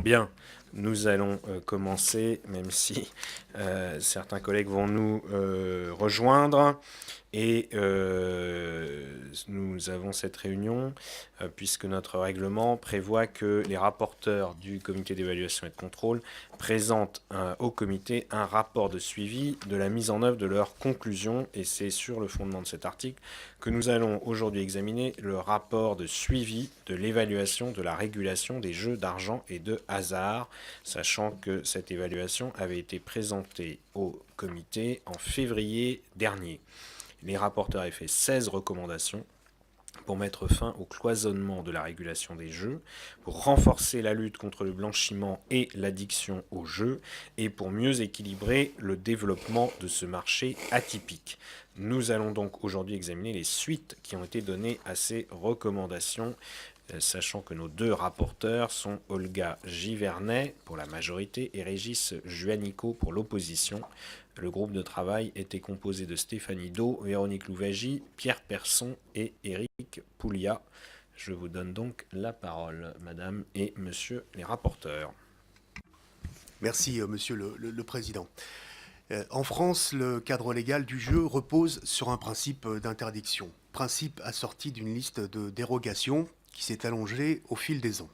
Bien, nous allons commencer, même si certains collègues vont nous rejoindre. Et nous avons cette réunion puisque notre règlement prévoit que les rapporteurs du comité d'évaluation et de contrôle présentent au comité un rapport de suivi de la mise en œuvre de leurs conclusions. Et c'est sur le fondement de cet article que nous allons aujourd'hui examiner le rapport de suivi de l'évaluation de la régulation des jeux d'argent et de hasard, sachant que cette évaluation avait été présentée au comité en février dernier. Les rapporteurs avaient fait 16 recommandations pour mettre fin au cloisonnement de la régulation des jeux, pour renforcer la lutte contre le blanchiment et l'addiction aux jeux, et pour mieux équilibrer le développement de ce marché atypique. Nous allons donc aujourd'hui examiner les suites qui ont été données à ces recommandations, sachant que nos deux rapporteurs sont Olga Givernet pour la majorité et Régis Juanico pour l'opposition. Le groupe de travail était composé de Stéphanie Do, Véronique Louvagie, Pierre Persson et Éric Pouliat. Je vous donne donc la parole, madame et monsieur les rapporteurs. Merci, monsieur le président. En France, le cadre légal du jeu repose sur un principe d'interdiction, principe assorti d'une liste de dérogations qui s'est allongée au fil des ans.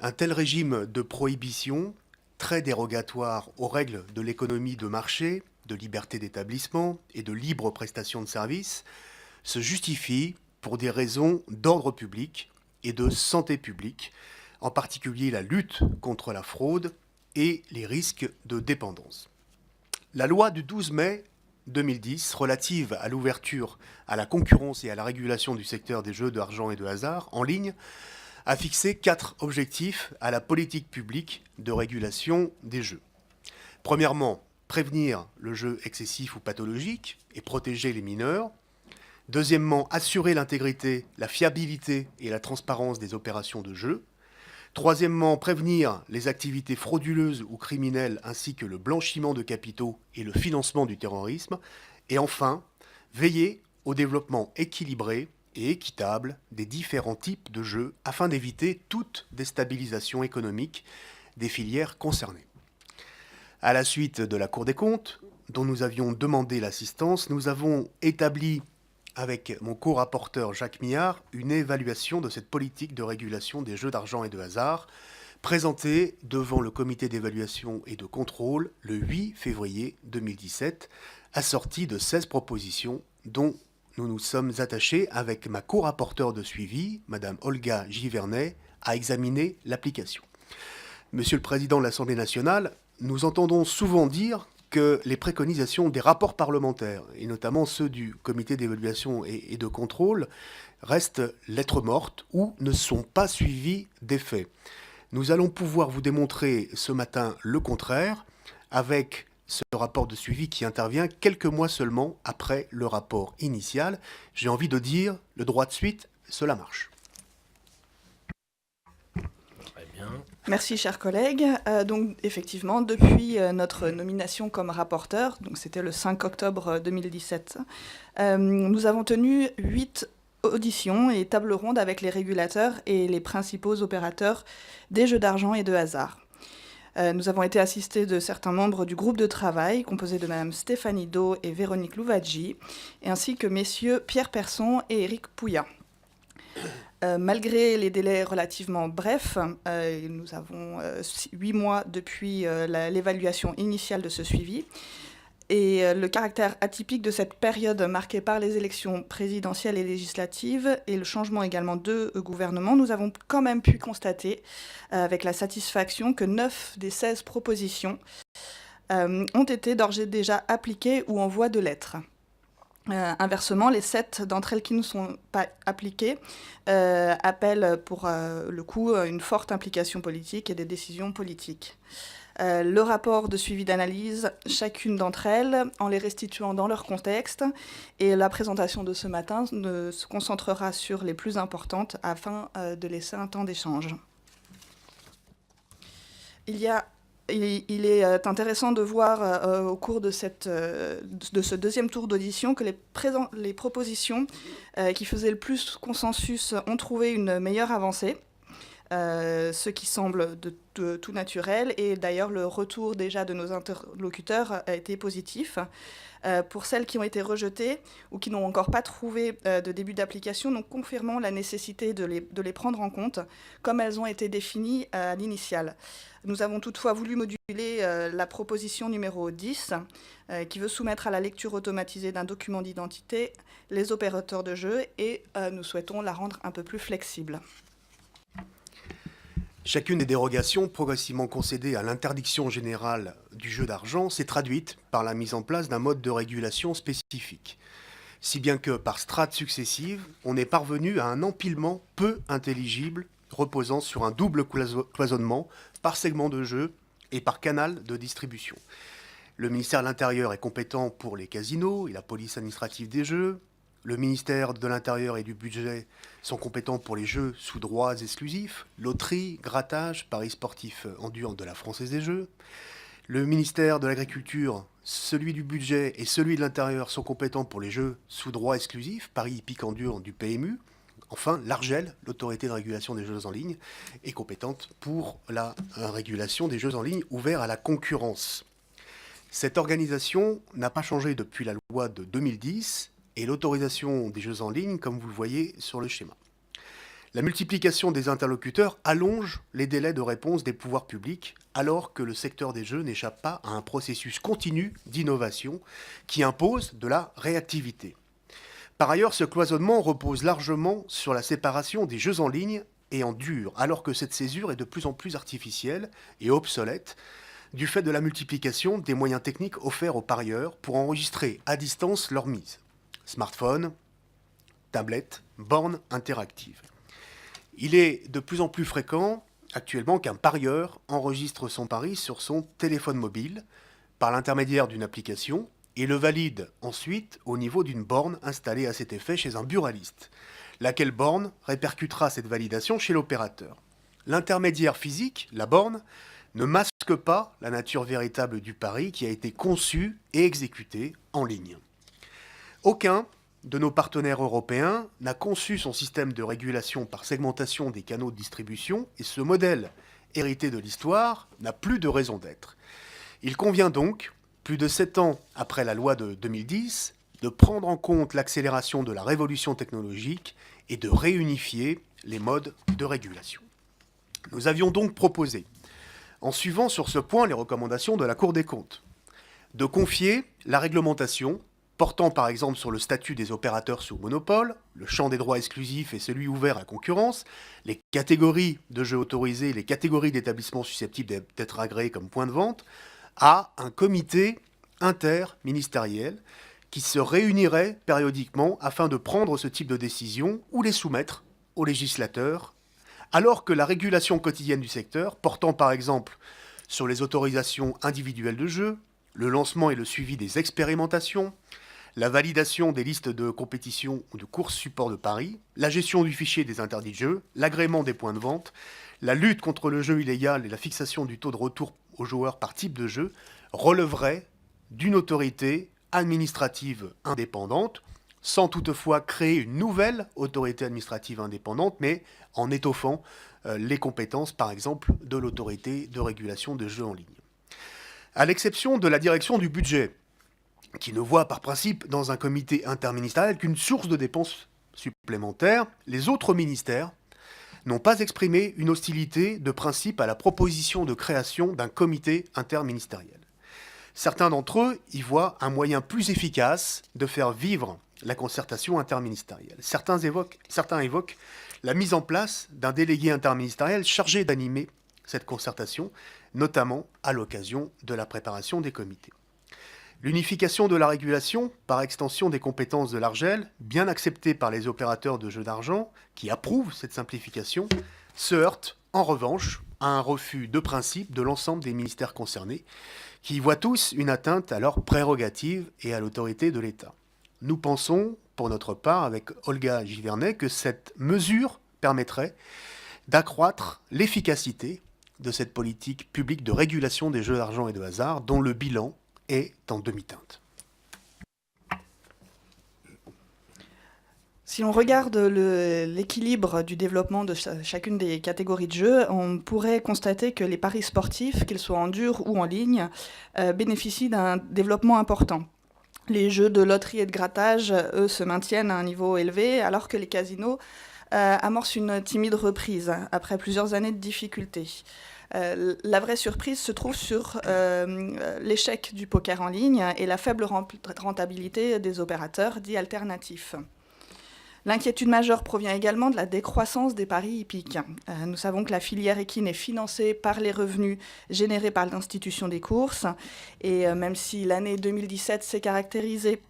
Un tel régime de prohibition, très dérogatoire aux règles de l'économie de marché, de liberté d'établissement et de libre prestation de services, se justifie pour des raisons d'ordre public et de santé publique, en particulier la lutte contre la fraude et les risques de dépendance. La loi du 12 mai 2010 relative à l'ouverture à la concurrence et à la régulation du secteur des jeux d'argent et de hasard en ligne a fixé 4 objectifs à la politique publique de régulation des jeux. Premièrement, prévenir le jeu excessif ou pathologique et protéger les mineurs. Deuxièmement, assurer l'intégrité, la fiabilité et la transparence des opérations de jeu. Troisièmement, prévenir les activités frauduleuses ou criminelles ainsi que le blanchiment de capitaux et le financement du terrorisme. Et enfin, veiller au développement équilibré et équitable des différents types de jeux afin d'éviter toute déstabilisation économique des filières concernées. À la suite de la Cour des comptes, dont nous avions demandé l'assistance, nous avons établi avec mon co-rapporteur Jacques Millard, une évaluation de cette politique de régulation des jeux d'argent et de hasard, présentée devant le comité d'évaluation et de contrôle le 8 février 2017, assortie de 16 propositions dont nous nous sommes attachés avec ma co-rapporteure de suivi, Madame Olga Givernet, à examiner l'application. Monsieur le Président de l'Assemblée nationale, nous entendons souvent dire que les préconisations des rapports parlementaires, et notamment ceux du comité d'évaluation et de contrôle, restent lettres mortes ou ne sont pas suivies d'effet. Nous allons pouvoir vous démontrer ce matin le contraire avec ce rapport de suivi qui intervient quelques mois seulement après le rapport initial. J'ai envie de dire, le droit de suite, cela marche. Très bien. Merci, chers collègues. Donc, effectivement, depuis notre nomination comme rapporteur, donc c'était le 5 octobre 2017, nous avons tenu 8 auditions et tables rondes avec les régulateurs et les principaux opérateurs des jeux d'argent et de hasard. Nous avons été assistés de certains membres du groupe de travail, composé de Mme Stéphanie Do et Véronique Louvagie, ainsi que messieurs Pierre Persson et Éric Pouliat. Malgré les délais relativement brefs, nous avons 8 mois depuis l'évaluation initiale de ce suivi, et le caractère atypique de cette période marquée par les élections présidentielles et législatives et le changement également de gouvernement, nous avons quand même pu constater avec la satisfaction que 9 des 16 propositions ont été d'ores et déjà appliquées ou en voie de l'être. Inversement, les 7 d'entre elles qui ne sont pas appliquées appellent pour le coup une forte implication politique et des décisions politiques. Le rapport de suivi d'analyse, chacune d'entre elles, en les restituant dans leur contexte, et la présentation de ce matin se concentrera sur les plus importantes afin de laisser un temps d'échange. Il est intéressant de voir au cours de ce deuxième tour d'audition que les propositions qui faisaient le plus consensus ont trouvé une meilleure avancée. ce qui semble de tout naturel. Et d'ailleurs, le retour déjà de nos interlocuteurs a été positif. Pour celles qui ont été rejetées ou qui n'ont encore pas trouvé de début d'application, nous confirmons la nécessité de les prendre en compte comme elles ont été définies à l'initiale. Nous avons toutefois voulu moduler la proposition numéro 10 qui veut soumettre à la lecture automatisée d'un document d'identité les opérateurs de jeu et nous souhaitons la rendre un peu plus flexible. Chacune des dérogations progressivement concédées à l'interdiction générale du jeu d'argent s'est traduite par la mise en place d'un mode de régulation spécifique. Si bien que, par strates successives, on est parvenu à un empilement peu intelligible reposant sur un double cloisonnement par segment de jeu et par canal de distribution. Le ministère de l'Intérieur est compétent pour les casinos et la police administrative des jeux. Le ministère de l'Intérieur et du Budget sont compétents pour les jeux sous droits exclusifs, loterie, grattage, paris sportifs en dur de la Française des Jeux. Le ministère de l'Agriculture, celui du Budget et celui de l'Intérieur sont compétents pour les jeux sous droits exclusifs, paris hippiques en dur du PMU. Enfin, l'ARJEL, l'autorité de régulation des jeux en ligne, est compétente pour la régulation des jeux en ligne ouverts à la concurrence. Cette organisation n'a pas changé depuis la loi de 2010 et l'autorisation des jeux en ligne, comme vous le voyez sur le schéma. La multiplication des interlocuteurs allonge les délais de réponse des pouvoirs publics, alors que le secteur des jeux n'échappe pas à un processus continu d'innovation qui impose de la réactivité. Par ailleurs, ce cloisonnement repose largement sur la séparation des jeux en ligne et en dur, alors que cette césure est de plus en plus artificielle et obsolète, du fait de la multiplication des moyens techniques offerts aux parieurs pour enregistrer à distance leur mise. Smartphone, tablette, bornes interactives. Il est de plus en plus fréquent actuellement qu'un parieur enregistre son pari sur son téléphone mobile par l'intermédiaire d'une application et le valide ensuite au niveau d'une borne installée à cet effet chez un buraliste, laquelle borne répercutera cette validation chez l'opérateur. L'intermédiaire physique, la borne, ne masque pas la nature véritable du pari qui a été conçu et exécuté en ligne. Aucun de nos partenaires européens n'a conçu son système de régulation par segmentation des canaux de distribution et ce modèle, hérité de l'histoire, n'a plus de raison d'être. Il convient donc, plus de 7 ans après la loi de 2010, de prendre en compte l'accélération de la révolution technologique et de réunifier les modes de régulation. Nous avions donc proposé, en suivant sur ce point les recommandations de la Cour des comptes, de confier la réglementation portant par exemple sur le statut des opérateurs sous monopole, le champ des droits exclusifs et celui ouvert à concurrence, les catégories de jeux autorisés, les catégories d'établissements susceptibles d'être agréés comme points de vente, à un comité interministériel qui se réunirait périodiquement afin de prendre ce type de décision ou les soumettre aux législateurs, alors que la régulation quotidienne du secteur, portant par exemple sur les autorisations individuelles de jeux, le lancement et le suivi des expérimentations, la validation des listes de compétition ou de courses support de paris, la gestion du fichier des interdits de jeu, l'agrément des points de vente, la lutte contre le jeu illégal et la fixation du taux de retour aux joueurs par type de jeu relèveraient d'une autorité administrative indépendante, sans toutefois créer une nouvelle autorité administrative indépendante, mais en étoffant les compétences, par exemple, de l'autorité de régulation des jeux en ligne. À l'exception de la direction du budget, qui ne voit par principe dans un comité interministériel qu'une source de dépenses supplémentaires, les autres ministères n'ont pas exprimé une hostilité de principe à la proposition de création d'un comité interministériel. Certains d'entre eux y voient un moyen plus efficace de faire vivre la concertation interministérielle. Certains évoquent la mise en place d'un délégué interministériel chargé d'animer cette concertation, notamment à l'occasion de la préparation des comités. L'unification de la régulation, par extension des compétences de l'ARJEL, bien acceptée par les opérateurs de jeux d'argent, qui approuvent cette simplification, se heurte, en revanche, à un refus de principe de l'ensemble des ministères concernés, qui y voient tous une atteinte à leurs prérogatives et à l'autorité de l'État. Nous pensons, pour notre part, avec Olga Givernet, que cette mesure permettrait d'accroître l'efficacité de cette politique publique de régulation des jeux d'argent et de hasard, dont le bilan est en demi-teinte. Si on regarde l'équilibre du développement de chacune des catégories de jeux, on pourrait constater que les paris sportifs, qu'ils soient en dur ou en ligne, bénéficient d'un développement important. Les jeux de loterie et de grattage, eux, se maintiennent à un niveau élevé, alors que les casinos amorcent une timide reprise après plusieurs années de difficultés. La vraie surprise se trouve sur l'échec du poker en ligne et la faible rentabilité des opérateurs dits alternatifs. L'inquiétude majeure provient également de la décroissance des paris hippiques. Nous savons que la filière équine est financée par les revenus générés par l'institution des courses. Et même si l'année 2017 s'est caractérisée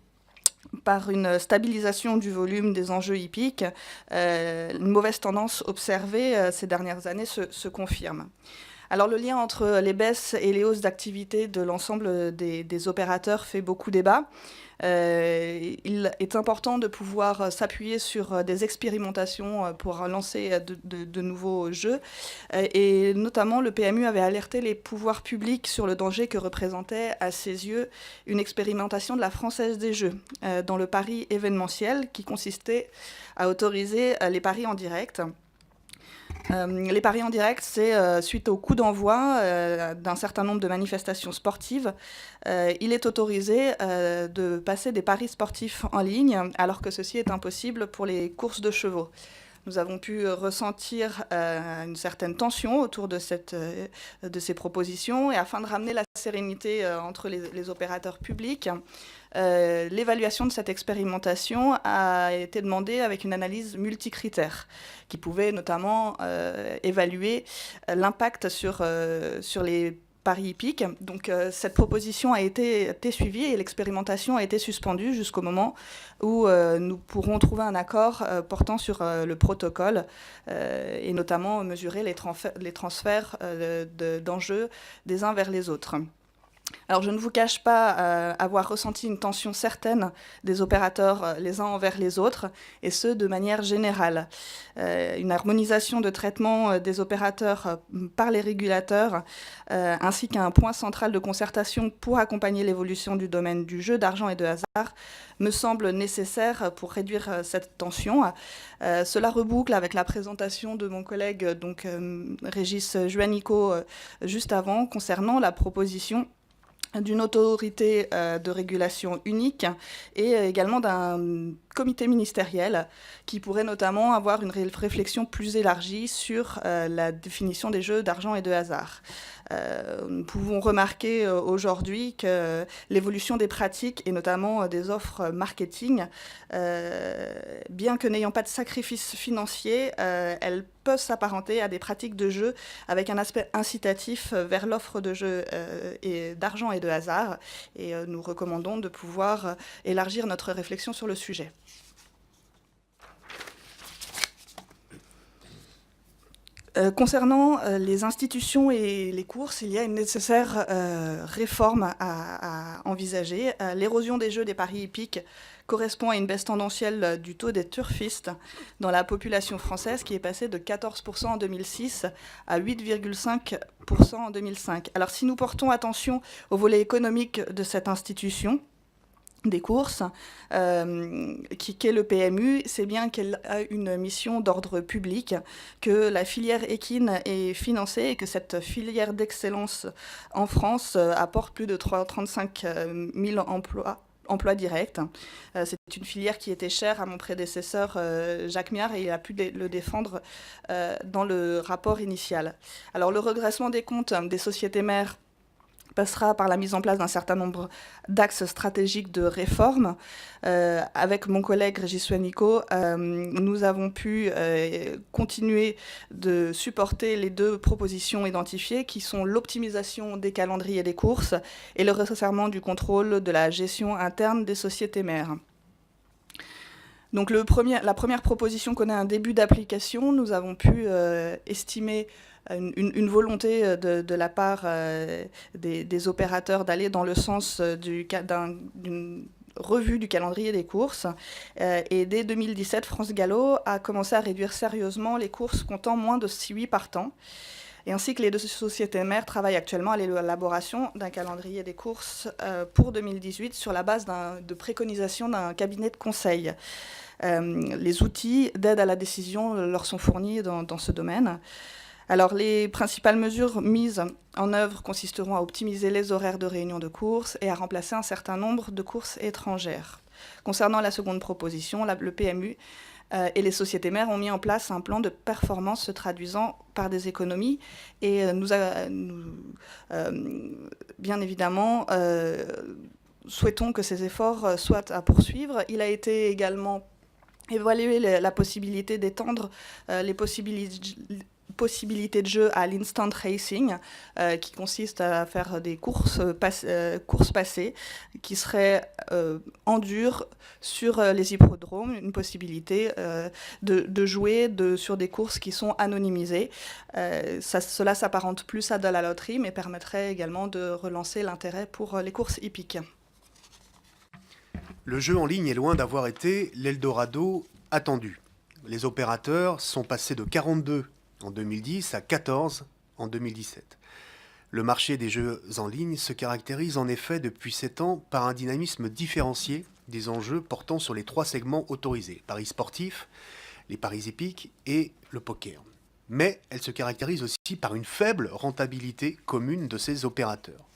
par une stabilisation du volume des enjeux hippiques, une mauvaise tendance observée ces dernières années se confirme. Alors le lien entre les baisses et les hausses d'activité de l'ensemble des opérateurs fait beaucoup débat. Il est important de pouvoir s'appuyer sur des expérimentations pour lancer de nouveaux jeux. Et notamment, le PMU avait alerté les pouvoirs publics sur le danger que représentait, à ses yeux, une expérimentation de la Française des Jeux dans le pari événementiel qui consistait à autoriser les paris en direct. Les paris en direct, c'est suite au coup d'envoi d'un certain nombre de manifestations sportives. Il est autorisé de passer des paris sportifs en ligne, alors que ceci est impossible pour les courses de chevaux. Nous avons pu ressentir une certaine tension autour de ces propositions, et afin de ramener la sérénité entre les opérateurs publics, l'évaluation de cette expérimentation a été demandée avec une analyse multicritère qui pouvait notamment évaluer l'impact sur les paris hippiques. Donc cette proposition a été suivie et l'expérimentation a été suspendue jusqu'au moment où nous pourrons trouver un accord portant sur le protocole et notamment mesurer les transferts d'enjeux des uns vers les autres. Alors, je ne vous cache pas avoir ressenti une tension certaine des opérateurs les uns envers les autres, et ce, de manière générale. Une harmonisation de traitement des opérateurs par les régulateurs, ainsi qu'un point central de concertation pour accompagner l'évolution du domaine du jeu d'argent et de hasard, me semble nécessaire pour réduire cette tension. Cela reboucle avec la présentation de mon collègue, Régis Juanico, juste avant, concernant la proposition d'une autorité de régulation unique et également d'un comité ministériel qui pourrait notamment avoir une réflexion plus élargie sur la définition des jeux d'argent et de hasard. Nous pouvons remarquer aujourd'hui que l'évolution des pratiques et notamment des offres marketing, bien que n'ayant pas de sacrifice financier, elles peuvent s'apparenter à des pratiques de jeu avec un aspect incitatif vers l'offre de jeux d'argent et de hasard. Et nous recommandons de pouvoir élargir notre réflexion sur le sujet. Concernant les institutions et les courses, il y a une nécessaire réforme à envisager. L'érosion des jeux des paris hippiques correspond à une baisse tendancielle du taux des turfistes dans la population française qui est passée de 14% en 2006 à 8,5% en 2005. Alors si nous portons attention au volet économique de cette institution, des courses, qu'est le PMU, c'est bien qu'elle a une mission d'ordre public, que la filière équine est financée et que cette filière d'excellence en France apporte plus de 35 000 emplois directs. C'est une filière qui était chère à mon prédécesseur Jacques Miard et il a pu le défendre dans le rapport initial. Alors le redressement des comptes des sociétés mères passera par la mise en place d'un certain nombre d'axes stratégiques de réforme. Avec mon collègue Régis Juanico, nous avons pu continuer de supporter les deux propositions identifiées qui sont l'optimisation des calendriers des courses et le resserrement du contrôle de la gestion interne des sociétés mères. Donc la première proposition connaît un début d'application. Nous avons pu estimer une volonté de la part des opérateurs d'aller dans le sens d'une revue du calendrier des courses. Et dès 2017, France Gallo a commencé à réduire sérieusement les courses comptant moins de 8 partants. Et ainsi que les deux sociétés mères travaillent actuellement à l'élaboration d'un calendrier des courses pour 2018 sur la base de préconisations d'un cabinet de conseil. Les outils d'aide à la décision leur sont fournis dans ce domaine. Alors, les principales mesures mises en œuvre consisteront à optimiser les horaires de réunion de courses et à remplacer un certain nombre de courses étrangères. Concernant la seconde proposition, le PMU et les sociétés mères ont mis en place un plan de performance se traduisant par des économies et bien évidemment, souhaitons que ces efforts soient à poursuivre. Il a été également évalué la possibilité d'étendre les possibilités de jeu à l'instant racing, qui consiste à faire des courses passées, qui seraient en dur sur les hippodromes, une possibilité de jouer sur des courses qui sont anonymisées. Cela s'apparente plus à de la loterie, mais permettrait également de relancer l'intérêt pour les courses hippiques. Le jeu en ligne est loin d'avoir été l'Eldorado attendu. Les opérateurs sont passés de 42 en 2010 à 14 en 2017. Le marché des jeux en ligne se caractérise en effet depuis 7 ans par un dynamisme différencié des enjeux portant sur les 3 segments autorisés, paris sportifs, les paris hippiques et le poker. Mais elle se caractérise aussi par une faible rentabilité commune de ces opérateurs.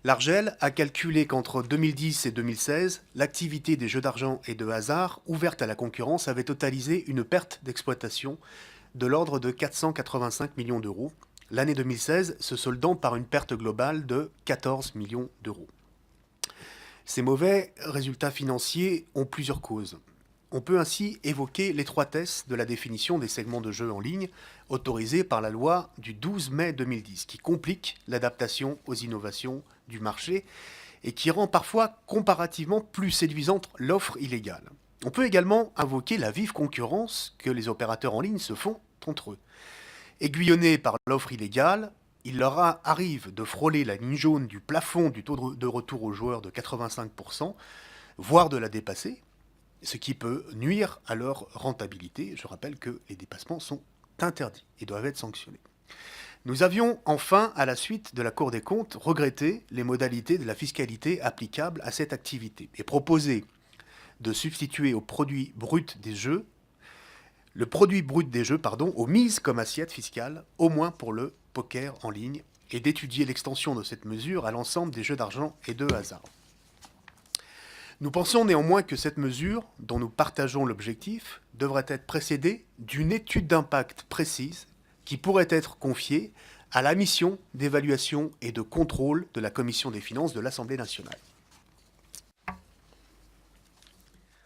L'Argel a calculé qu'entre 2010 et 2016, l'activité des jeux d'argent et de hasard ouverte à la concurrence avait totalisé une perte d'exploitation de l'ordre de 485 millions d'euros, l'année 2016 se soldant par une perte globale de 14 millions d'euros. Ces mauvais résultats financiers ont plusieurs causes. On peut ainsi évoquer l'étroitesse de la définition des segments de jeux en ligne autorisés par la loi du 12 mai 2010, qui complique l'adaptation aux innovations du marché et qui rend parfois comparativement plus séduisante l'offre illégale. On peut également invoquer la vive concurrence que les opérateurs en ligne se font entre eux. Aiguillonnés par l'offre illégale, il leur arrive de frôler la ligne jaune du plafond du taux de retour aux joueurs de 85%, voire de la dépasser, ce qui peut nuire à leur rentabilité. Je rappelle que les dépassements sont interdits et doivent être sanctionnés. Nous avions enfin, à la suite de la Cour des comptes, regretté les modalités de la fiscalité applicable à cette activité et proposé de substituer au produit brut des jeux, aux mises comme assiette fiscale, au moins pour le poker en ligne, et d'étudier l'extension de cette mesure à l'ensemble des jeux d'argent et de hasard. Nous pensons néanmoins que cette mesure, dont nous partageons l'objectif, devrait être précédée d'une étude d'impact précise qui pourrait être confiée à la mission d'évaluation et de contrôle de la Commission des finances de l'Assemblée nationale.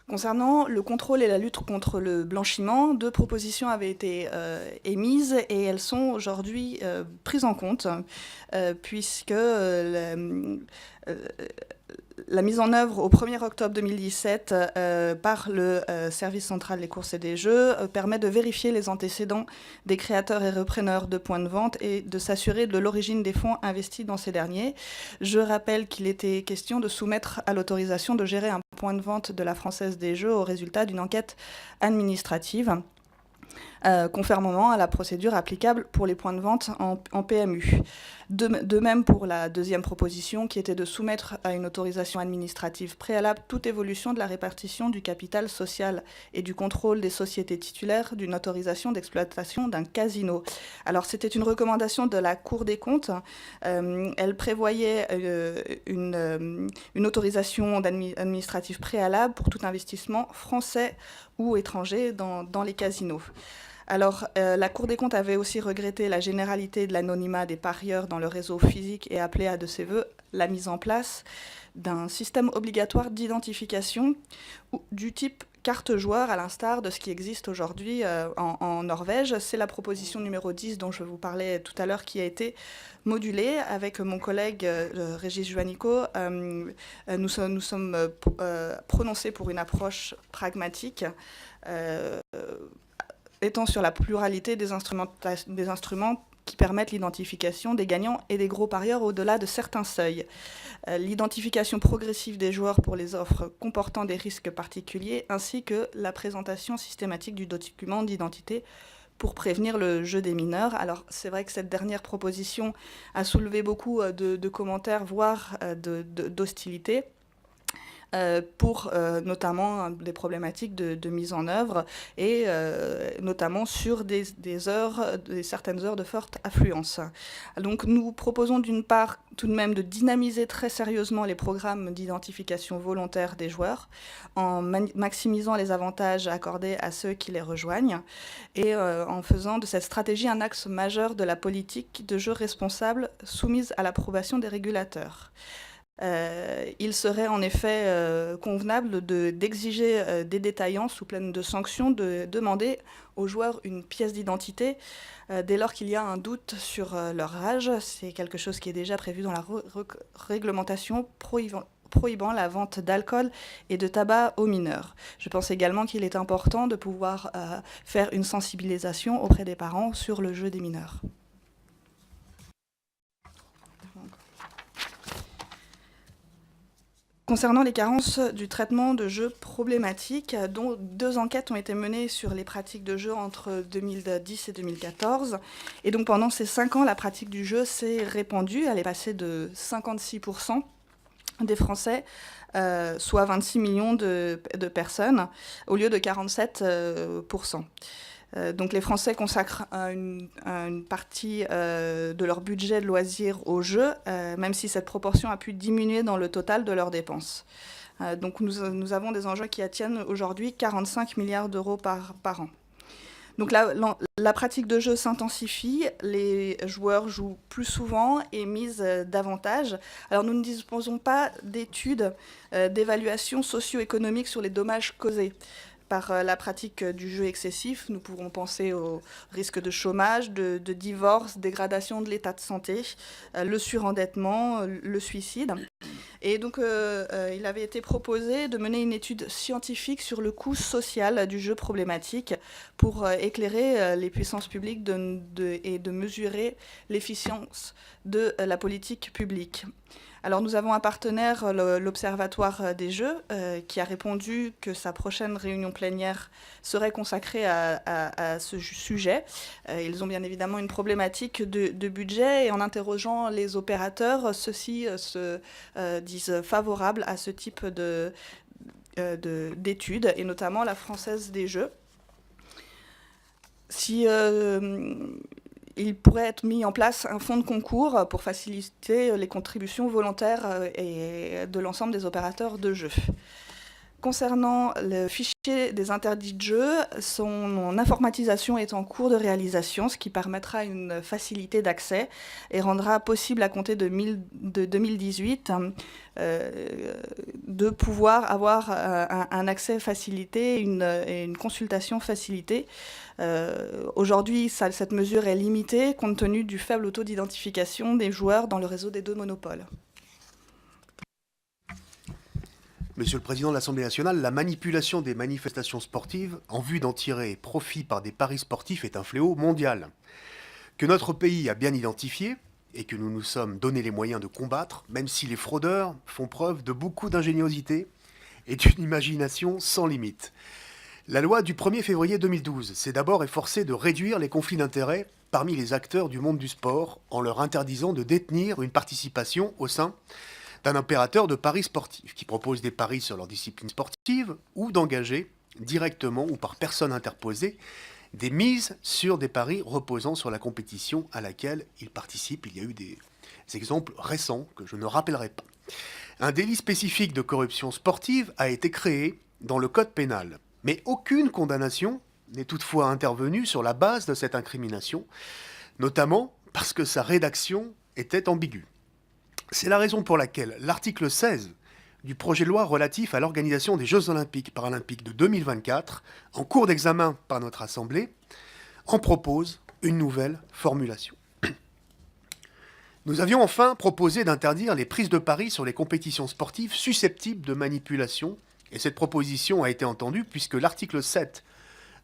Concernant le contrôle et la lutte contre le blanchiment, 2 propositions avaient été émises et elles sont aujourd'hui prises en compte puisque la mise en œuvre au 1er octobre 2017 par le Service central des courses et des jeux permet de vérifier les antécédents des créateurs et repreneurs de points de vente et de s'assurer de l'origine des fonds investis dans ces derniers. Je rappelle qu'il était question de soumettre à l'autorisation de gérer un point de vente de la Française des Jeux au résultat d'une enquête administrative, conformément à la procédure applicable pour les points de vente en PMU. De même pour la deuxième proposition, qui était de soumettre à une autorisation administrative préalable toute évolution de la répartition du capital social et du contrôle des sociétés titulaires d'une autorisation d'exploitation d'un casino. Alors, c'était une recommandation de la Cour des comptes. Elle prévoyait une autorisation administrative préalable pour tout investissement français ou étranger dans les casinos. Alors, la Cour des comptes avait aussi regretté la généralité de l'anonymat des parieurs dans le réseau physique et appelé à de ses voeux la mise en place d'un système obligatoire d'identification du type carte joueur, à l'instar de ce qui existe aujourd'hui en Norvège. C'est la proposition numéro 10 dont je vous parlais tout à l'heure qui a été modulée. Avec mon collègue Régis Juanico, nous sommes prononcés pour une approche pragmatique étant sur la pluralité des instruments qui permettent l'identification des gagnants et des gros parieurs au-delà de certains seuils. L'identification progressive des joueurs pour les offres comportant des risques particuliers, ainsi que la présentation systématique du document d'identité pour prévenir le jeu des mineurs. Alors c'est vrai que cette dernière proposition a soulevé beaucoup de commentaires, voire d'hostilité. Pour notamment des problématiques de mise en œuvre et notamment sur certaines heures de forte affluence. Donc nous proposons d'une part tout de même de dynamiser très sérieusement les programmes d'identification volontaire des joueurs en maximisant les avantages accordés à ceux qui les rejoignent et en faisant de cette stratégie un axe majeur de la politique de jeu responsable soumise à l'approbation des régulateurs. Il serait en effet convenable d'exiger des détaillants, sous peine de sanctions, de demander aux joueurs une pièce d'identité dès lors qu'il y a un doute sur leur âge. C'est quelque chose qui est déjà prévu dans la réglementation prohibant la vente d'alcool et de tabac aux mineurs. Je pense également qu'il est important de pouvoir faire une sensibilisation auprès des parents sur le jeu des mineurs. Concernant les carences du traitement de jeux problématiques, dont 2 enquêtes ont été menées sur les pratiques de jeu entre 2010 et 2014. Et donc pendant ces 5 ans, la pratique du jeu s'est répandue. Elle est passée de 56% des Français, soit 26 millions de personnes, au lieu de 47%. Donc les Français consacrent une partie de leur budget de loisirs au jeu, même si cette proportion a pu diminuer dans le total de leurs dépenses. Donc nous avons des enjeux qui atteignent aujourd'hui 45 milliards d'euros par an. Donc la pratique de jeu s'intensifie, les joueurs jouent plus souvent et misent davantage. Alors nous ne disposons pas d'études d'évaluation socio-économique sur les dommages causés par la pratique du jeu excessif. Nous pourrons penser au risque de chômage, de divorce, dégradation de l'état de santé, le surendettement, le suicide. Et donc, il avait été proposé de mener une étude scientifique sur le coût social du jeu problématique pour éclairer les puissances publiques et de mesurer l'efficience de la politique publique. Alors nous avons un partenaire, l'Observatoire des Jeux, qui a répondu que sa prochaine réunion plénière serait consacrée à ce sujet. Ils ont bien évidemment une problématique de budget et en interrogeant les opérateurs, ceux-ci se disent favorables à ce type d'études, et notamment la Française des Jeux. Si il pourrait être mis en place un fonds de concours pour faciliter les contributions volontaires de l'ensemble des opérateurs de jeux. Concernant le fichier des interdits de jeu, son informatisation est en cours de réalisation, ce qui permettra une facilité d'accès et rendra possible à compter de 2018 de pouvoir avoir un accès facilité et une consultation facilitée. Aujourd'hui, cette mesure est limitée compte tenu du faible taux d'identification des joueurs dans le réseau des 2 monopoles. Monsieur le Président de l'Assemblée nationale, la manipulation des manifestations sportives en vue d'en tirer profit par des paris sportifs est un fléau mondial, que notre pays a bien identifié et que nous nous sommes donné les moyens de combattre, même si les fraudeurs font preuve de beaucoup d'ingéniosité et d'une imagination sans limite. La loi du 1er février 2012 s'est d'abord efforcée de réduire les conflits d'intérêts parmi les acteurs du monde du sport en leur interdisant de détenir une participation au sein d'un opérateur de paris sportifs qui propose des paris sur leur discipline sportive ou d'engager directement ou par personne interposée des mises sur des paris reposant sur la compétition à laquelle ils participent. Il y a eu des exemples récents que je ne rappellerai pas. Un délit spécifique de corruption sportive a été créé dans le code pénal, mais aucune condamnation n'est toutefois intervenue sur la base de cette incrimination, notamment parce que sa rédaction était ambiguë. C'est la raison pour laquelle l'article 16 du projet de loi relatif à l'organisation des Jeux Olympiques et Paralympiques de 2024, en cours d'examen par notre Assemblée, en propose une nouvelle formulation. Nous avions enfin proposé d'interdire les prises de paris sur les compétitions sportives susceptibles de manipulation, et cette proposition a été entendue puisque l'article 7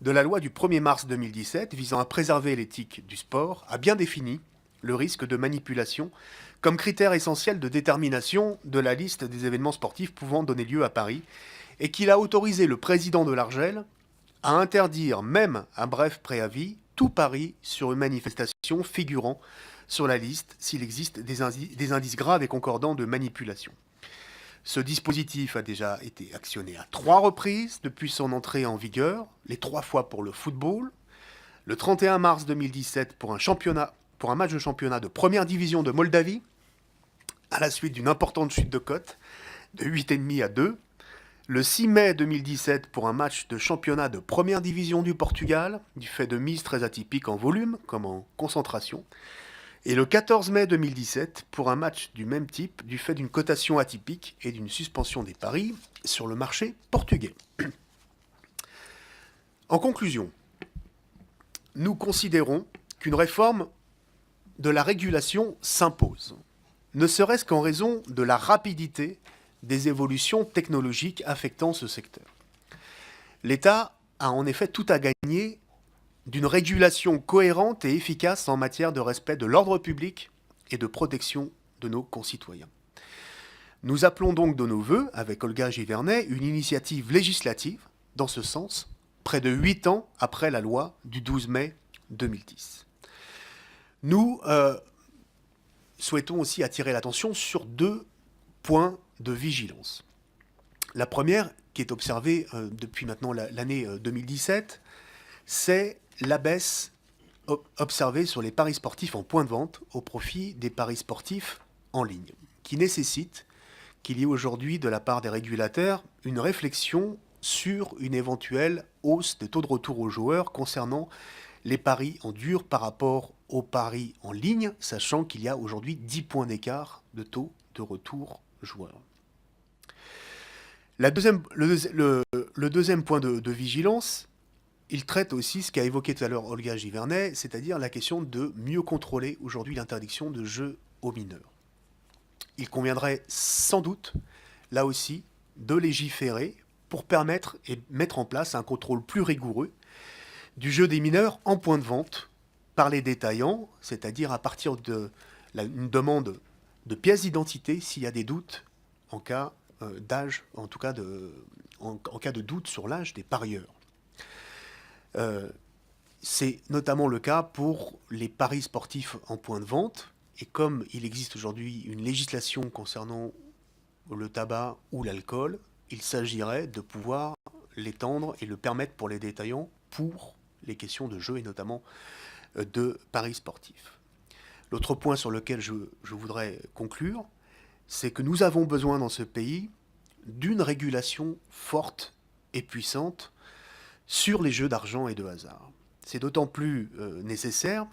de la loi du 1er mars 2017 visant à préserver l'éthique du sport a bien défini le risque de manipulation comme critère essentiel de détermination de la liste des événements sportifs pouvant donner lieu à Paris, et qu'il a autorisé le président de l'Argel à interdire, même à bref préavis, tout pari sur une manifestation figurant sur la liste s'il existe des indices graves et concordants de manipulation. Ce dispositif a déjà été actionné à 3 reprises depuis son entrée en vigueur, les 3 fois pour le football, le 31 mars 2017 pour un match de championnat de première division de Moldavie, à la suite d'une importante chute de cote de 8,5 à 2, le 6 mai 2017 pour un match de championnat de première division du Portugal, du fait de mises très atypiques en volume comme en concentration, et le 14 mai 2017 pour un match du même type, du fait d'une cotation atypique et d'une suspension des paris sur le marché portugais. En conclusion, nous considérons qu'une réforme de la régulation s'impose, ne serait-ce qu'en raison de la rapidité des évolutions technologiques affectant ce secteur. L'État a en effet tout à gagner d'une régulation cohérente et efficace en matière de respect de l'ordre public et de protection de nos concitoyens. Nous appelons donc de nos vœux, avec Olga Givernet, une initiative législative dans ce sens, près de 8 ans après la loi du 12 mai 2010. Nous souhaitons aussi attirer l'attention sur 2 points de vigilance. La première, qui est observée depuis maintenant l'année 2017, c'est la baisse observée sur les paris sportifs en point de vente au profit des paris sportifs en ligne, qui nécessite qu'il y ait aujourd'hui de la part des régulateurs une réflexion sur une éventuelle hausse des taux de retour aux joueurs concernant les paris en dur par rapport aux paris en ligne, sachant qu'il y a aujourd'hui 10 points d'écart de taux de retour joueurs. Le deuxième point de vigilance, il traite aussi ce qu'a évoqué tout à l'heure Olga Givernet, c'est-à-dire la question de mieux contrôler aujourd'hui l'interdiction de jeux aux mineurs. Il conviendrait sans doute, là aussi, de légiférer pour permettre et mettre en place un contrôle plus rigoureux du jeu des mineurs en point de vente par les détaillants, c'est-à-dire à partir d'une demande de pièces d'identité s'il y a des doutes en cas d'âge, en tout cas en cas de doute sur l'âge des parieurs. C'est notamment le cas pour les paris sportifs en point de vente, et comme il existe aujourd'hui une législation concernant le tabac ou l'alcool, il s'agirait de pouvoir l'étendre et le permettre pour les détaillants pour les questions de jeu et notamment de paris sportifs. L'autre point sur lequel je voudrais conclure, c'est que nous avons besoin dans ce pays d'une régulation forte et puissante sur les jeux d'argent et de hasard. C'est d'autant plus nécessaire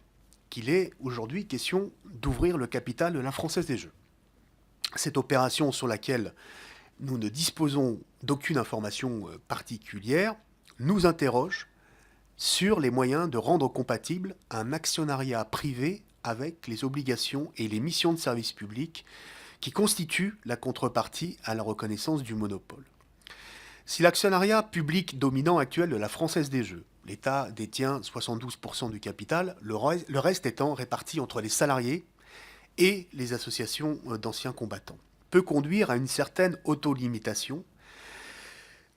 qu'il est aujourd'hui question d'ouvrir le capital de la Française des Jeux. Cette opération sur laquelle nous ne disposons d'aucune information particulière nous interroge sur les moyens de rendre compatible un actionnariat privé avec les obligations et les missions de service public qui constituent la contrepartie à la reconnaissance du monopole. Si l'actionnariat public dominant actuel de la Française des Jeux, l'État détient 72% du capital, le reste étant réparti entre les salariés et les associations d'anciens combattants, peut conduire à une certaine autolimitation,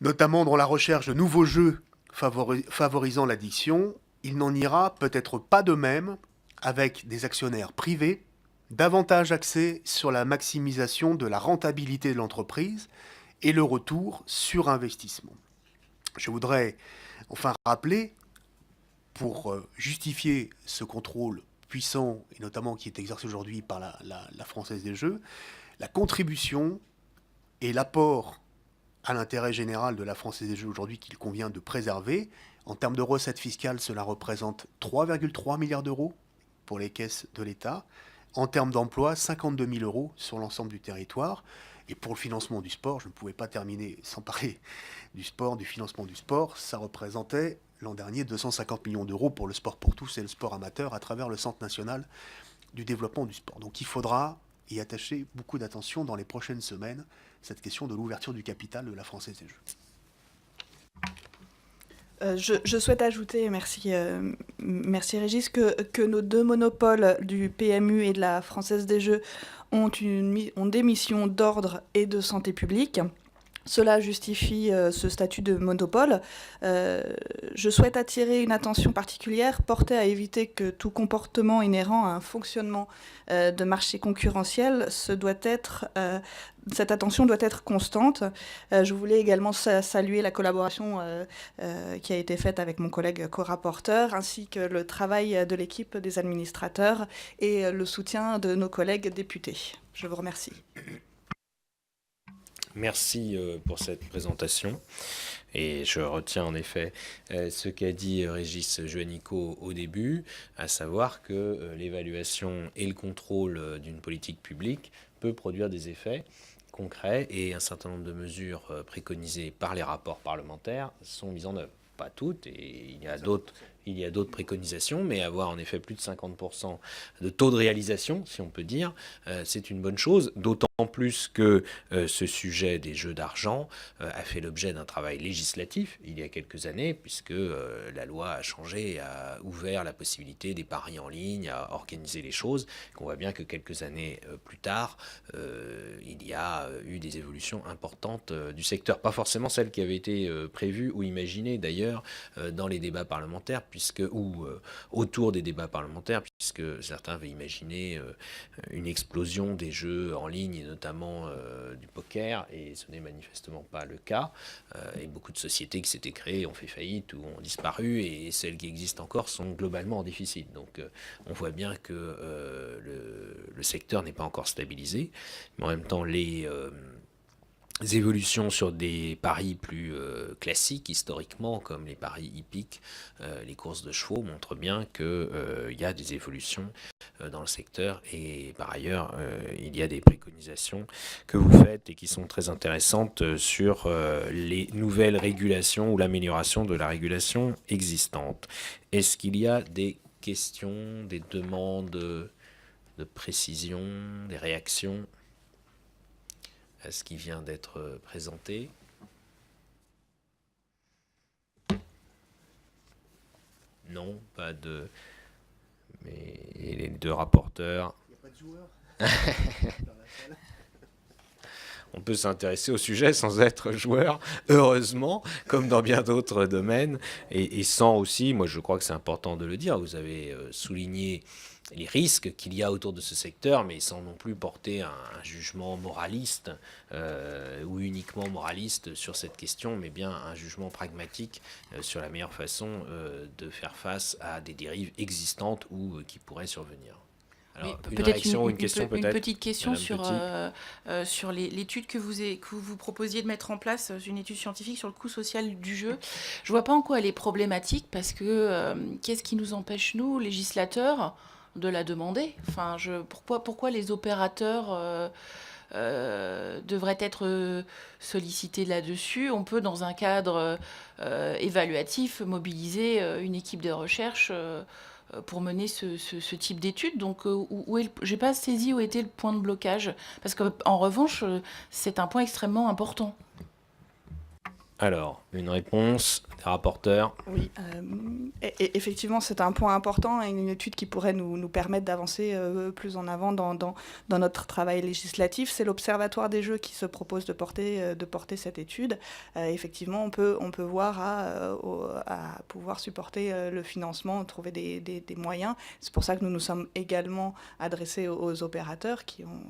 notamment dans la recherche de nouveaux jeux favorisant l'addiction. Il n'en ira peut-être pas de même avec des actionnaires privés, davantage axés sur la maximisation de la rentabilité de l'entreprise et le retour sur investissement. Je voudrais enfin rappeler, pour justifier ce contrôle puissant, et notamment qui est exercé aujourd'hui par la Française des Jeux, la contribution et l'apport à l'intérêt général de la Française des Jeux aujourd'hui qu'il convient de préserver. En termes de recettes fiscales, cela représente 3,3 milliards d'euros pour les caisses de l'État. En termes d'emploi, 52 000 euros sur l'ensemble du territoire. Et pour le financement du sport, je ne pouvais pas terminer sans parler du sport, du financement du sport. Ça représentait l'an dernier 250 millions d'euros pour le sport pour tous et le sport amateur à travers le Centre national du développement du sport. Donc il faudra y attacher beaucoup d'attention dans les prochaines semaines, cette question de l'ouverture du capital de la Française des Jeux. Je souhaite ajouter, merci Régis, que nos 2 monopoles du PMU et de la Française des Jeux ont des missions d'ordre et de santé publique. Cela justifie ce statut de monopole. Je souhaite attirer une attention particulière portée à éviter que tout comportement inhérent à un fonctionnement de marché concurrentiel, cette attention doit être constante. Je voulais également saluer la collaboration qui a été faite avec mon collègue co-rapporteur, ainsi que le travail de l'équipe des administrateurs et le soutien de nos collègues députés. Je vous remercie. Merci pour cette présentation. Et je retiens en effet ce qu'a dit Régis Juanico au début, à savoir que l'évaluation et le contrôle d'une politique publique peut produire des effets concrets et un certain nombre de mesures préconisées par les rapports parlementaires sont mises en œuvre. Pas toutes, et il y a d'autres préconisations, mais avoir en effet plus de 50% de taux de réalisation, si on peut dire, c'est une bonne chose, d'autant plus que ce sujet des jeux d'argent a fait l'objet d'un travail législatif il y a quelques années, puisque la loi a changé, a ouvert la possibilité des paris en ligne, a organisé les choses, qu'on voit bien que quelques années plus tard, il y a eu des évolutions importantes du secteur, pas forcément celles qui avaient été prévues ou imaginées d'ailleurs dans les débats parlementaires, ou autour des débats parlementaires, puisque certains avaient imaginé une explosion des jeux en ligne, et notamment du poker, et ce n'est manifestement pas le cas. Et beaucoup de sociétés qui s'étaient créées ont fait faillite ou ont disparu, et celles qui existent encore sont globalement en déficit. Donc on voit bien que le secteur n'est pas encore stabilisé, mais en même temps les évolutions sur des paris plus classiques historiquement, comme les paris hippiques, les courses de chevaux, montrent bien qu'il y a des évolutions dans le secteur, et par ailleurs il y a des préconisations que vous faites et qui sont très intéressantes sur les nouvelles régulations ou l'amélioration de la régulation existante. Est-ce qu'il y a des questions, des demandes de précision, des réactions à ce qui vient d'être présenté? Non, pas de... Mais les deux rapporteurs... Il n'y a pas de joueurs dans la salle. On peut s'intéresser au sujet sans être joueur, heureusement, comme dans bien d'autres domaines, et sans aussi, moi je crois que c'est important de le dire, vous avez souligné les risques qu'il y a autour de ce secteur, mais sans non plus porter un jugement moraliste ou uniquement moraliste sur cette question, mais bien un jugement pragmatique sur la meilleure façon de faire face à des dérives existantes ou qui pourraient survenir. Alors, oui, une réaction ou une question peut-être. Une petite question Madame sur l'étude que vous proposiez de mettre en place, une étude scientifique sur le coût social du jeu. Je vois pas en quoi elle est problématique, parce que qu'est-ce qui nous empêche, nous, législateurs, de la demander? Enfin, pourquoi les opérateurs devraient être sollicités là-dessus? On peut, dans un cadre évaluatif, mobiliser une équipe de recherche pour mener ce type d'études. Donc, j'ai pas saisi où était le point de blocage, parce qu'en revanche, c'est un point extrêmement important. Alors, une réponse des rapporteurs. Oui, effectivement, c'est un point important et une étude qui pourrait nous permettre d'avancer plus en avant dans notre travail législatif. C'est l'Observatoire des jeux qui se propose de porter cette étude. Effectivement, on peut voir à pouvoir supporter le financement, trouver des moyens. C'est pour ça que nous nous sommes également adressés aux opérateurs qui ont,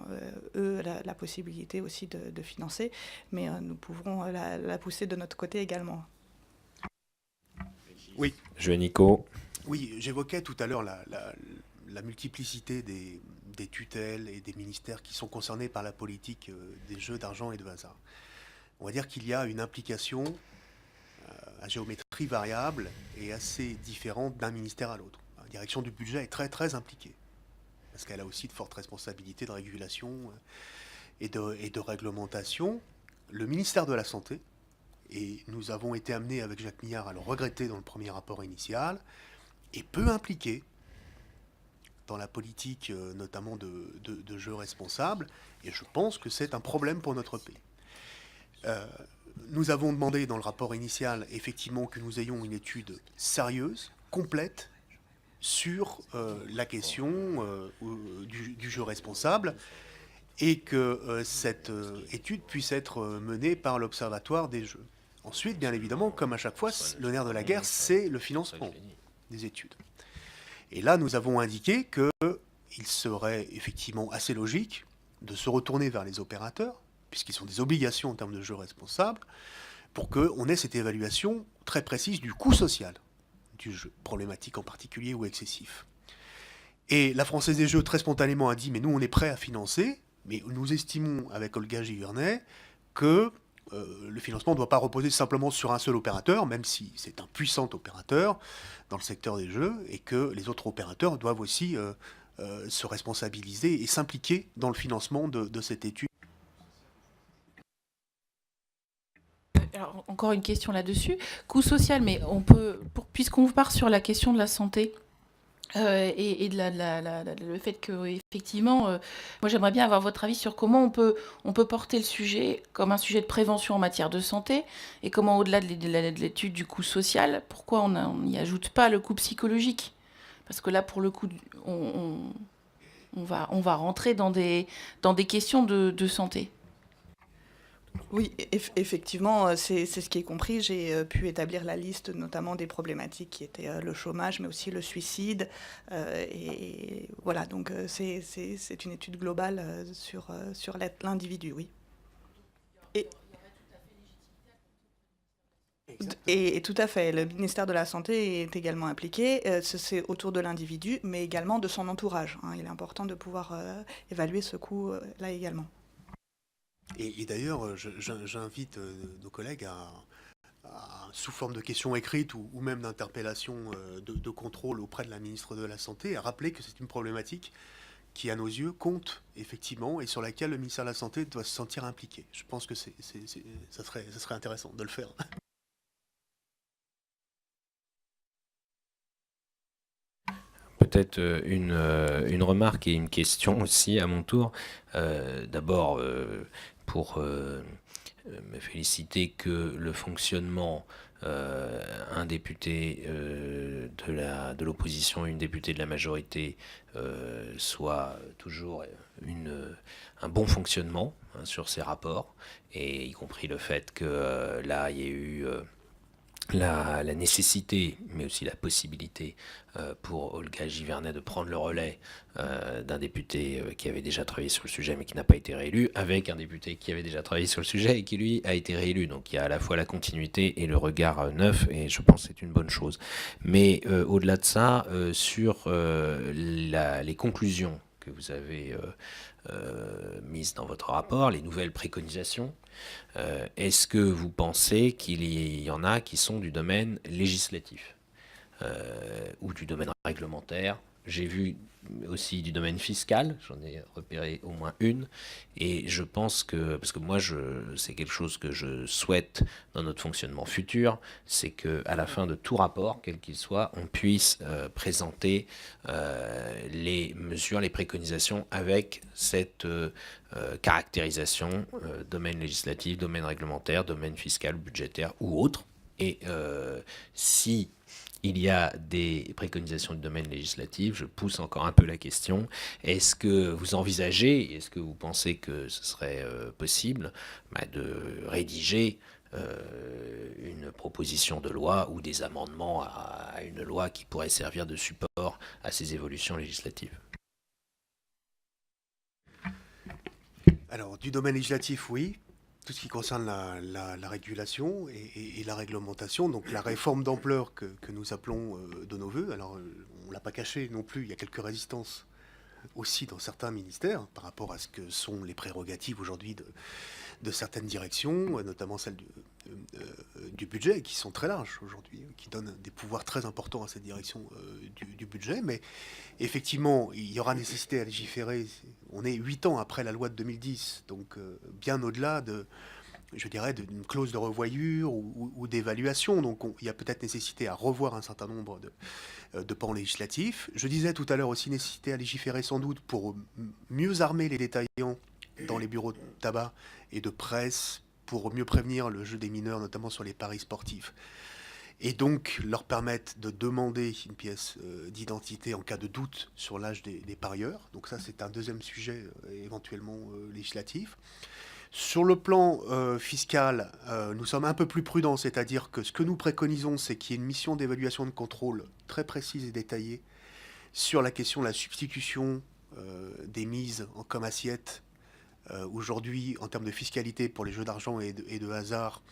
eux, la possibilité aussi de financer. Mais nous pouvons la pousser de notre côté également. Oui. Juanico. Oui, j'évoquais tout à l'heure la multiplicité des tutelles et des ministères qui sont concernés par la politique des jeux d'argent et de hasard. On va dire qu'il y a une implication à géométrie variable et assez différente d'un ministère à l'autre. La direction du budget est très très impliquée, parce qu'elle a aussi de fortes responsabilités de régulation et de réglementation. Le ministère de la Santé, et nous avons été amenés avec Jacques Millard à le regretter dans le premier rapport initial, est peu impliqué dans la politique, notamment de jeux responsables, et je pense que c'est un problème pour notre pays. Nous avons demandé dans le rapport initial, effectivement, que nous ayons une étude sérieuse, complète, sur la question du jeu responsable, et que cette étude puisse être menée par l'Observatoire des jeux. Ensuite, bien évidemment, comme à chaque fois, le nerf de la guerre, c'est le financement des études. Et là, nous avons indiqué qu'il serait effectivement assez logique de se retourner vers les opérateurs, puisqu'ils ont des obligations en termes de jeux responsables, pour qu'on ait cette évaluation très précise du coût social du jeu, problématique en particulier ou excessif. Et la Française des Jeux, très spontanément, a dit « mais nous, on est prêts à financer », mais nous estimons, avec Olga Givernet, que le financement ne doit pas reposer simplement sur un seul opérateur, même si c'est un puissant opérateur dans le secteur des jeux, et que les autres opérateurs doivent aussi se responsabiliser et s'impliquer dans le financement de cette étude. Alors, encore une question là-dessus. Coût social, mais puisqu'on part sur la question de la santé, et de le fait que effectivement, moi j'aimerais bien avoir votre avis sur comment on peut porter le sujet comme un sujet de prévention en matière de santé, et comment au-delà de l'étude du coût social, pourquoi on n'y ajoute pas le coût psychologique? Parce que là, pour le coup, on va rentrer dans des questions de santé. Oui, effectivement, c'est ce qui est compris. J'ai pu établir la liste notamment des problématiques qui étaient le chômage, mais aussi le suicide. Et voilà, donc c'est une étude globale sur l'individu, oui. Et tout à fait, le ministère de la Santé est également impliqué. C'est autour de l'individu, mais également de son entourage, hein. Il est important de pouvoir évaluer ce coût-là également. Et d'ailleurs, j'invite nos collègues sous forme de questions écrites ou même d'interpellations de contrôle auprès de la ministre de la Santé, à rappeler que c'est une problématique qui, à nos yeux, compte effectivement et sur laquelle le ministère de la Santé doit se sentir impliqué. Je pense que ça serait intéressant de le faire. Peut-être une remarque et une question aussi à mon tour. D'abord, pour me féliciter que le fonctionnement, un député de l'opposition et une députée de la majorité soit toujours un bon fonctionnement, hein, sur ces rapports, et y compris le fait que là, il y ait eu la nécessité, mais aussi la possibilité pour Olga Givernet de prendre le relais d'un député qui avait déjà travaillé sur le sujet mais qui n'a pas été réélu, avec un député qui avait déjà travaillé sur le sujet et qui lui a été réélu. Donc il y a à la fois la continuité et le regard neuf, et je pense que c'est une bonne chose. Mais au-delà de ça, sur les conclusions que vous avez mises dans votre rapport, les nouvelles préconisations, est-ce que vous pensez qu'il y en a qui sont du domaine législatif ou du domaine réglementaire? J'ai vu aussi du domaine fiscal, j'en ai repéré au moins une, et je pense que, parce que moi c'est quelque chose que je souhaite dans notre fonctionnement futur, c'est qu'à la fin de tout rapport, quel qu'il soit, on puisse présenter les mesures, les préconisations avec cette caractérisation, domaine législatif, domaine réglementaire, domaine fiscal, budgétaire ou autre. Et si il y a des préconisations du domaine législatif, je pousse encore un peu la question. Est-ce que vous envisagez, est-ce que vous pensez que ce serait possible de rédiger une proposition de loi ou des amendements à une loi qui pourrait servir de support à ces évolutions législatives? Alors, du domaine législatif, oui. Tout ce qui concerne la régulation et la réglementation, donc la réforme d'ampleur que nous appelons de nos voeux. Alors, on ne l'a pas caché non plus, il y a quelques résistances aussi dans certains ministères par rapport à ce que sont les prérogatives aujourd'hui de certaines directions, notamment celles du budget, qui sont très larges aujourd'hui, qui donnent des pouvoirs très importants à cette direction du budget. Mais effectivement, il y aura nécessité à légiférer. On est 8 ans après la loi de 2010, donc bien au-delà je dirais, d'une clause de revoyure ou d'évaluation. Donc il y a peut-être nécessité à revoir un certain nombre de pans législatifs. Je disais tout à l'heure aussi nécessité à légiférer sans doute pour mieux armer les détaillants dans les bureaux de tabac et de presse, pour mieux prévenir le jeu des mineurs, notamment sur les paris sportifs. et donc leur permettre de demander une pièce d'identité en cas de doute sur l'âge des parieurs. Donc ça, c'est un deuxième sujet éventuellement législatif. Sur le plan fiscal, nous sommes un peu plus prudents, c'est-à-dire que ce que nous préconisons, c'est qu'il y ait une mission d'évaluation de contrôle très précise et détaillée sur la question de la substitution des mises en comme assiette. Aujourd'hui, en termes de fiscalité pour les jeux d'argent et de hasard,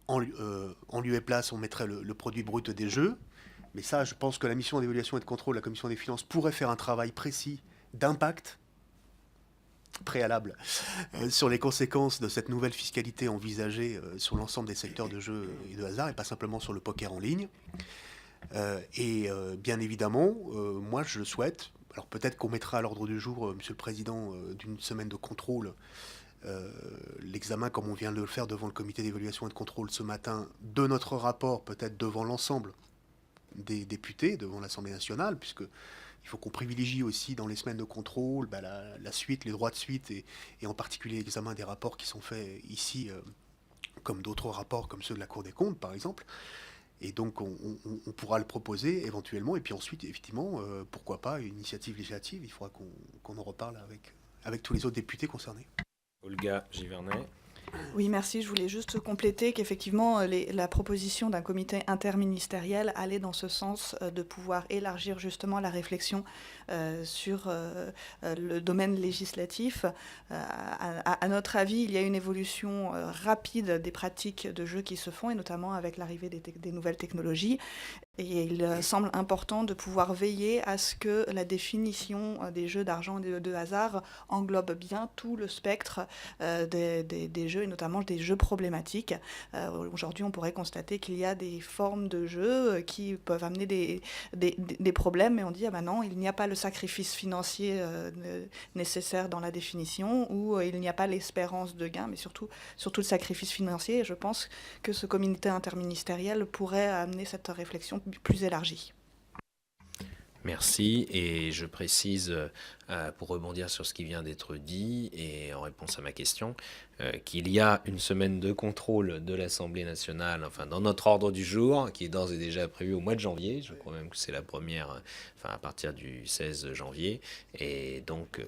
en lieu et place, on mettrait le produit brut des jeux. Mais ça, je pense que la mission d'évaluation et de contrôle de la Commission des finances pourrait faire un travail précis d'impact préalable sur les conséquences de cette nouvelle fiscalité envisagée sur l'ensemble des secteurs de jeux et de hasard, et pas simplement sur le poker en ligne. Bien évidemment, moi je le souhaite, alors peut-être qu'on mettra à l'ordre du jour, Monsieur le Président, d'une semaine de contrôle, l'examen, comme on vient de le faire devant le comité d'évaluation et de contrôle ce matin, de notre rapport, peut-être devant l'ensemble des députés, devant l'Assemblée nationale, puisque il faut qu'on privilégie aussi dans les semaines de contrôle la suite, les droits de suite, et en particulier l'examen des rapports qui sont faits ici, comme d'autres rapports, comme ceux de la Cour des comptes, par exemple. Et donc, on pourra le proposer éventuellement. Et puis ensuite, effectivement, pourquoi pas une initiative législative. Il faudra qu'on en reparle avec tous les autres députés concernés. Olga Givernet. Oui, merci. Je voulais juste compléter qu'effectivement, la proposition d'un comité interministériel allait dans ce sens de pouvoir élargir justement la réflexion sur le domaine législatif. À notre avis, il y a une évolution rapide des pratiques de jeu qui se font, et notamment avec l'arrivée des nouvelles technologies. Et il semble important de pouvoir veiller à ce que la définition des jeux d'argent et de hasard englobe bien tout le spectre des jeux, et notamment des jeux problématiques. Aujourd'hui, on pourrait constater qu'il y a des formes de jeux qui peuvent amener des problèmes, mais on dit, ah ben non, il n'y a pas le sacrifice financier nécessaire dans la définition, ou il n'y a pas l'espérance de gain, mais surtout le sacrifice financier. Et je pense que ce comité interministériel pourrait amener cette réflexion plus élargie. Merci, et je précise, pour rebondir sur ce qui vient d'être dit et en réponse à ma question, qu'il y a une semaine de contrôle de l'Assemblée nationale, enfin dans notre ordre du jour, qui est d'ores et déjà prévu au mois de janvier. Je crois même que c'est la première, enfin à partir du 16 janvier. Et donc,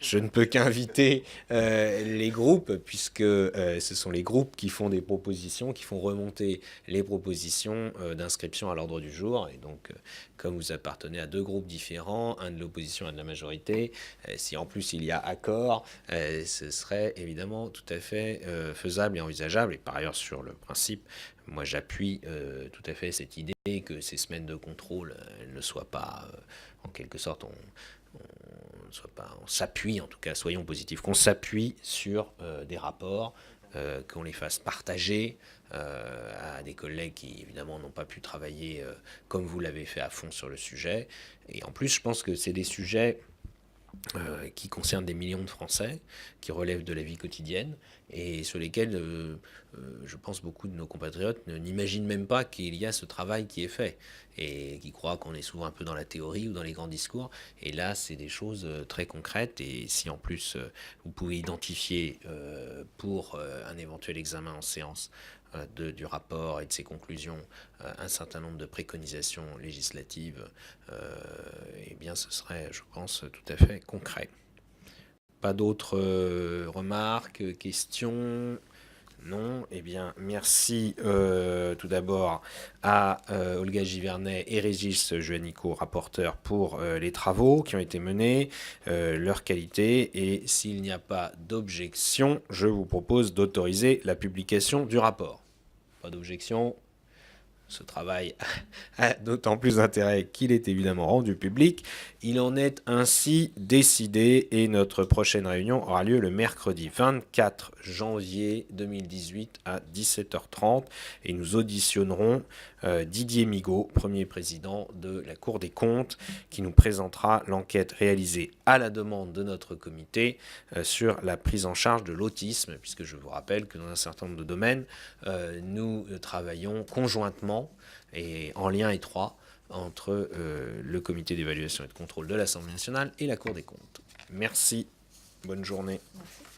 je ne peux qu'inviter les groupes, puisque ce sont les groupes qui font des propositions, qui font remonter les propositions d'inscription à l'ordre du jour. Et donc, comme vous appartenez à deux groupes différents, un de l'opposition et un de la majorité, si en plus il y a accord, ce serait évidemment tout à fait faisable et envisageable. Et par ailleurs, sur le principe, moi j'appuie tout à fait cette idée que ces semaines de contrôle ne soient pas, en quelque sorte, on s'appuie, en tout cas, soyons positifs, qu'on s'appuie sur des rapports, qu'on les fasse partager à des collègues qui évidemment n'ont pas pu travailler comme vous l'avez fait à fond sur le sujet. Et en plus, je pense que c'est des sujets qui concernent des millions de Français, qui relèvent de la vie quotidienne, et sur lesquels je pense beaucoup de nos compatriotes n'imaginent même pas qu'il y a ce travail qui est fait, et qui croient qu'on est souvent un peu dans la théorie ou dans les grands discours. Et là, c'est des choses très concrètes, et si en plus vous pouvez identifier pour un éventuel examen en séance du rapport et de ses conclusions un certain nombre de préconisations législatives, eh bien ce serait, je pense, tout à fait concret. Pas d'autres remarques, questions? Non. Eh bien, merci tout d'abord à Olga Givernet et Régis Juanico, rapporteurs, pour les travaux qui ont été menés, leur qualité. Et s'il n'y a pas d'objection, je vous propose d'autoriser la publication du rapport. Pas d'objection. Ce travail a d'autant plus d'intérêt qu'il est évidemment rendu public. Il en est ainsi décidé, et notre prochaine réunion aura lieu le mercredi 24 janvier 2018 à 17h30, et nous auditionnerons Didier Migaud, premier président de la Cour des comptes, qui nous présentera l'enquête réalisée à la demande de notre comité sur la prise en charge de l'autisme, puisque je vous rappelle que dans un certain nombre de domaines, nous travaillons conjointement et en lien étroit entre le comité d'évaluation et de contrôle de l'Assemblée nationale et la Cour des comptes. Merci, bonne journée. Merci.